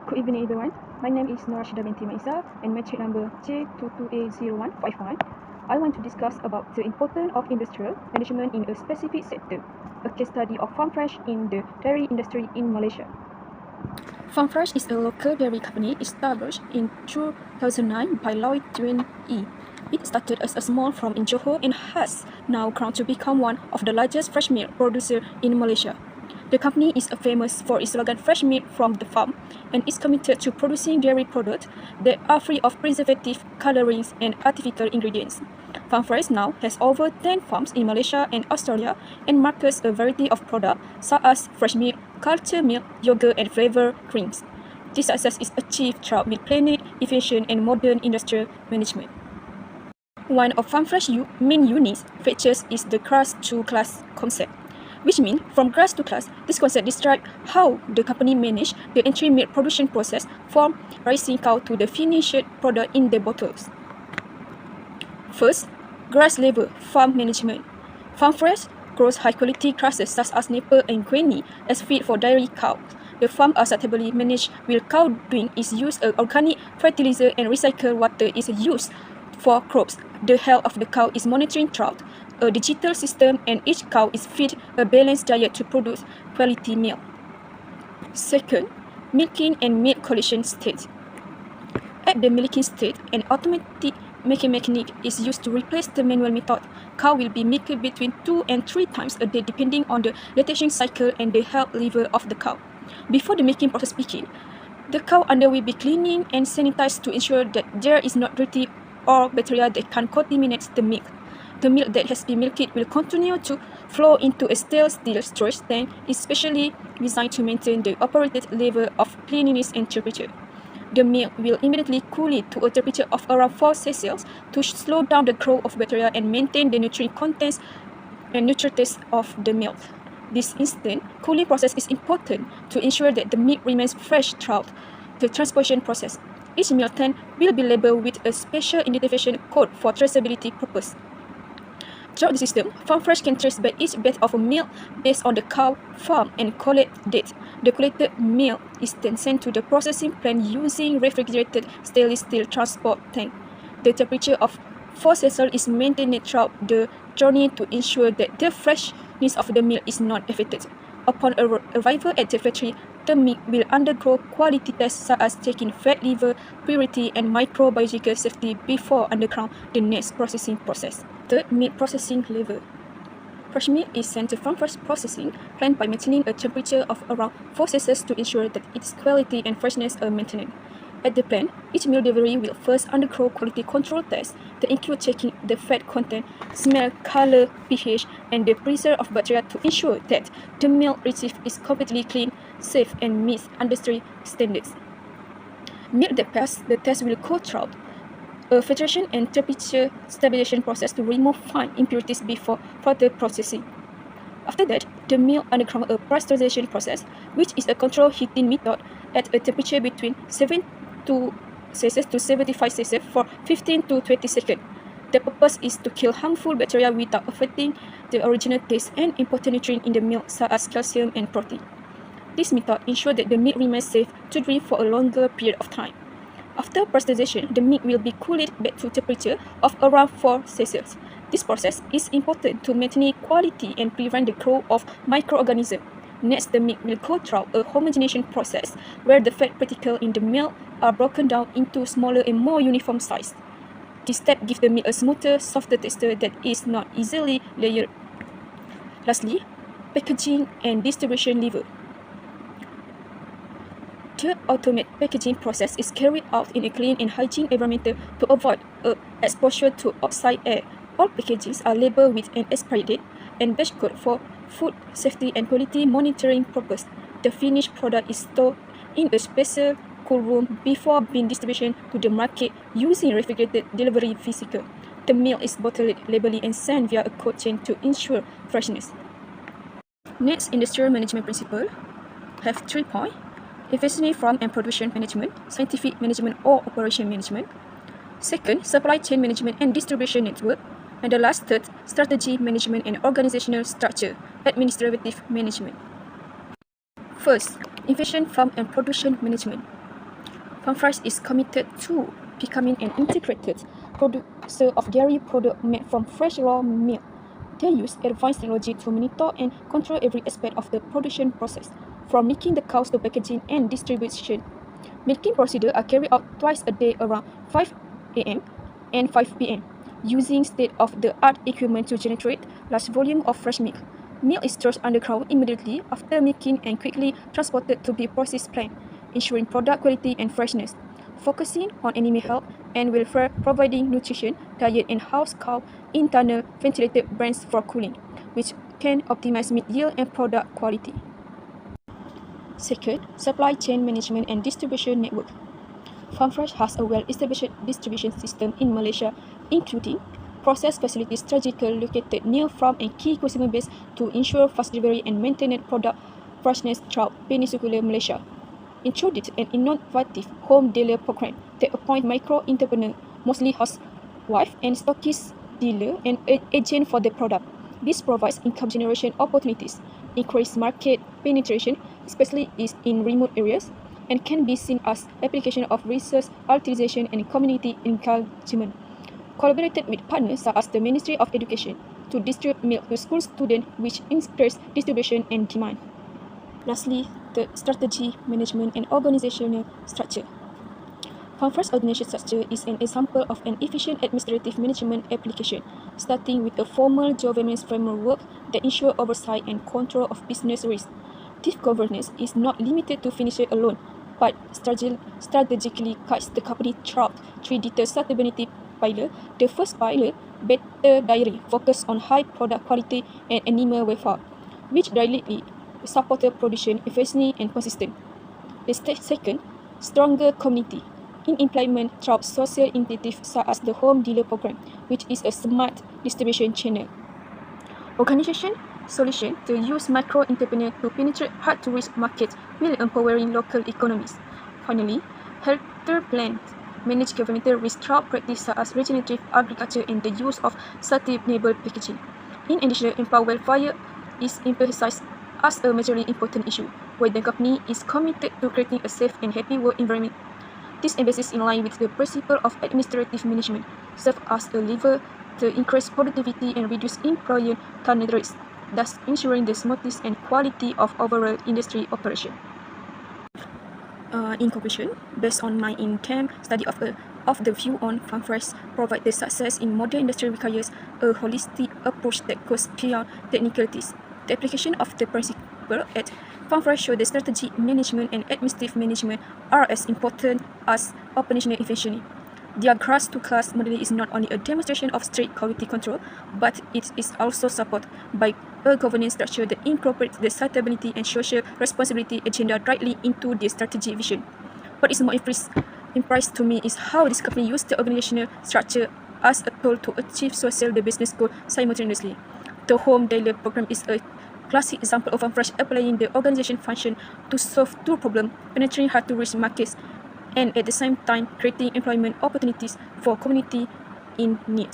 Good evening, everyone. My name is Norashida binti Maisa and matric number J22A0151. I want to discuss about the importance of industrial management in a specific sector, a case study of Farm Fresh in the dairy industry in Malaysia. Farm Fresh is a local dairy company established in 2009 by Lloyd Dwayne E. It started as a small farm in Johor and has now grown to become one of the largest fresh milk producers in Malaysia. The company is famous for its slogan "Fresh Milk from the Farm" and is committed to producing dairy products that are free of preservative, colorings, and artificial ingredients. Farm Fresh now has over 10 farms in Malaysia and Australia and markets a variety of products such as fresh milk, cultured milk, yogurt, and flavor drinks. This success is achieved through milk planet, efficient, and modern industrial management. One of Farm Fresh's main unique features is the grass-to-class concept, which means from grass to class. This concept describes how the company managed the entry milk production process from raising cow to the finished product in the bottles. First, grass level farm management. Farm Fresh grows high-quality grasses such as Napier and Guinea as feed for dairy cows. The farm are suitably managed while cow dung is used as organic fertilizer and recycled water is used for crops. The health of the cow is monitored throughout a digital system and each cow is fed a balanced diet to produce quality milk. Second, milking and milk collection stage. At the milking stage, an automatic milking mechanic is used to replace the manual method. Cow will be milked between 2 and 3 times a day depending on the lactation cycle and the health level of the cow. Before the milking process begins, the cow under will be cleaned and sanitized to ensure that there is not dirty or bacteria that can contaminate the milk. The milk that has been milked will continue to flow into a stainless steel storage tank, especially designed to maintain the operated level of cleanliness and temperature. The milk will immediately cool it to a temperature of around 4 Celsius to slow down the growth of bacteria and maintain the nutrient contents and nutrients of the milk. This instant cooling process is important to ensure that the milk remains fresh throughout the transportation process. Each milk tank will be labeled with a special identification code for traceability purpose. Throughout the system, Farm Fresh can trace back each batch of milk based on the cow, farm, and collect date. The collected milk is then sent to the processing plant using refrigerated stainless steel transport tank. The temperature of 4 Celsius is maintained throughout the journey to ensure that the freshness of the milk is not affected. Upon arrival at the factory, the milk will undergo quality tests such as checking fat level, purity, and microbiological safety before undergoing the next processing process. Third, milk processing level. Fresh milk is sent to Farm Fresh processing plant by maintaining a temperature of around 4 Celsius to ensure that its quality and freshness are maintained. At the plant, each milk delivery will first undergo quality control tests that include checking the fat content, smell, color, pH, and the presence of bacteria to ensure that the milk received is completely clean, safe, and meets industry standards. Milk that pass the test will go through a filtration and temperature stabilization process to remove fine impurities before further processing. After that, the milk undergoes a pasteurization process, which is a controlled heating method at a temperature between 72 Celsius to 75 Celsius for 15 to 20 seconds. The purpose is to kill harmful bacteria without affecting the original taste and important nutrients in the milk such as calcium and protein. This method ensures that the milk remains safe to drink for a longer period of time. After pasteurization, the milk will be cooled back to temperature of around 4 Celsius. This process is important to maintain quality and prevent the growth of microorganisms. Next, the milk will go through a homogenization process where the fat particles in the milk are broken down into smaller and more uniform sizes. This step gives the milk a smoother, softer texture that is not easily layered. Lastly, packaging and distribution level. The automated packaging process is carried out in a clean and hygiene environment to avoid exposure to outside air. All packages are labeled with an expiry date and batch code for food safety and quality monitoring purpose. The finished product is stored in a special cool room before being distributed to the market using refrigerated delivery vehicle. The milk is bottled, labeled, and sent via a cold chain to ensure freshness. Next, industrial management principle have 3 points: efficiency from and production management, scientific management or operation management. Second, supply chain management and distribution network. And the last, third, strategy management and organizational structure, administrative management. First, efficient farm and production management. FarmFresh is committed to becoming an integrated producer of dairy products made from fresh raw milk. They use advanced technology to monitor and control every aspect of the production process, from milking the cows to packaging and distribution. Milking procedures are carried out twice a day around 5 a.m. and 5 p.m. using state-of-the-art equipment to generate large volume of fresh milk. Milk is stored underground immediately after milking and quickly transported to the process plant, ensuring product quality and freshness. Focusing on animal health and welfare, providing nutrition, diet, and house cow internal ventilated brands for cooling, which can optimize meat yield and product quality. Second, supply chain management and distribution network. FarmFresh has a well-established distribution system in Malaysia, including process facilities strategically located near farm and key consumer base to ensure fast delivery and maintain product freshness throughout Peninsular Malaysia. Introduced an innovative home dealer program that appoints micro-entrepreneurs, mostly housewives and stockist dealer and agent for the product. This provides income generation opportunities, increased market penetration, especially in remote areas, and can be seen as application of research, utilization, and community engagement. Collaborated with partners such as the Ministry of Education to distribute milk to school students, which increases distribution and demand. Lastly, the strategy, management, and organizational structure. FarmFresh organization structure is an example of an efficient administrative management application, starting with a formal governance framework that ensures oversight and control of business risks. This governance is not limited to financial alone, but strategically guides the company throughout three detailed sustainability pillars. The first pillar, better dairy, focus on high product quality and animal welfare, which directly supported production efficiency and consistent. The second, stronger community, in implement throughout social initiatives such as the Home Dealer Program, which is a smart distribution channel. Organization solution to use micro-entrepreneurs to penetrate hard-to-reach markets while empowering local economies. Finally, healthier plans manage governmental risk throughout practice such as regenerative agriculture and the use of sustainable packaging. In addition, employee welfare is emphasized as a majorly important issue, where the company is committed to creating a safe and happy work environment. This emphasis, in line with the principle of administrative management, serves as a lever to increase productivity and reduce employee turnover rates, thus ensuring the smoothness and quality of overall industry operation. In conclusion, based on my in-depth study of the view on FarmFresh, provide the success in modern industry requires a holistic approach that goes beyond technicalities. The application of the principle at FarmFresh shows the strategy, management, and administrative management are as important as operational efficiency. Their grass-to-class model is not only a demonstration of strict quality control, but it is also supported by a governance structure that incorporates the sustainability and social responsibility agenda directly into the strategic vision. What is more impressed to me is how this company used the organizational structure as a tool to achieve social and business goals simultaneously. The Home Dealer Program is a classic example of FarmFresh applying the organization function to solve two problems, penetrating hard-to-reach markets and at the same time creating employment opportunities for community in need.